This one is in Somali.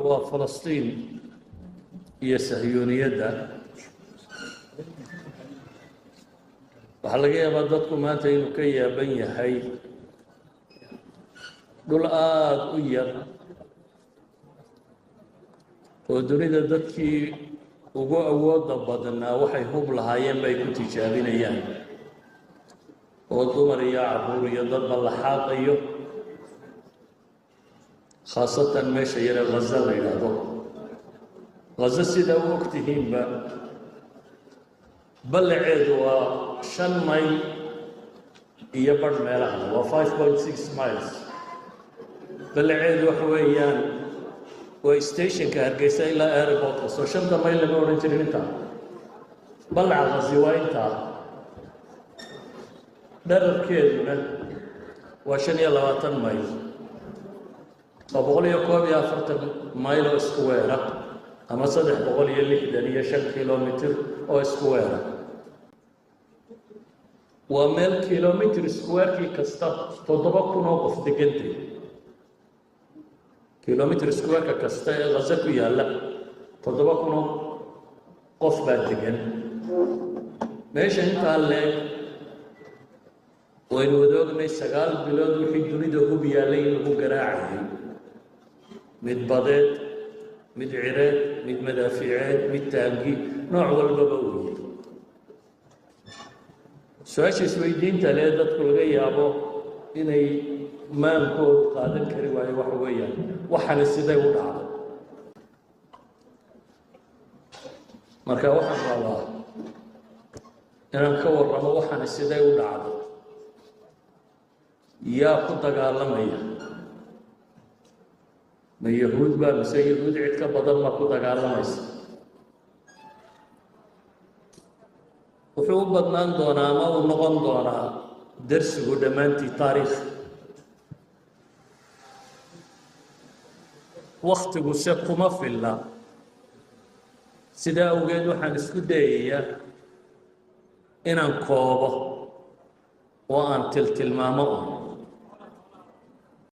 وفلسطين هي صهيونية waxaa laga yaabaa dadku maanta inuu ka yaaban yahay dhul aad u yar oo dunida dadkii ugu awooda badnaa waxay hub lahaayeen bay ku tijaabinayaan oo dumar iyo carruur iyo dadba la xaaqayo khaasatan meesha yare Gaza la yidhaahdo Gaza sidaa u ogtihiinba ballaceedu waa 5 mayl iyo badh meelaha waa 5.6 miles ballaceedu waxa weeyaan waa stationka Hargeysa ilaa airportka soo 5 mayl lama odhan jirin intaa ballaca Gaza waa intaa dhererkeeduna waa 25 mayl oo 141 mayl oo square ama 365 kilomitir oo square waa meel kilomitir square kasta 7,000 oo qof degantay kilomitir square kasta ee Gaza ku yaala 7,000 qof baa degan meesha intaa leeg waynu wada ognay 9 bilood wixii dunida hub yaalay in lagu garaacay mid badeed mid cireed mid madaafiiceed mid taangi nooc walbaba uu yahay su-aasha isweydiinta lee dadku laga yaabo inay maankoodu qaadan kari waayo waxa weeyaan waxaana siday u dhacday marka waxaan rabaa inaan ka warramo waxaana siday u dhacday yaa ku dagaalamaya ma yahuud baa mise yahuud cid ka badan ma ku dagaalamaysa wuxuu u badnaan doonaa ama uu noqon doonaa darsigu dhammaantii taariikh waktigu se kuma filla sidaa awgeed waxaan isku dayayaa inaan koobo oo aan tilmaamo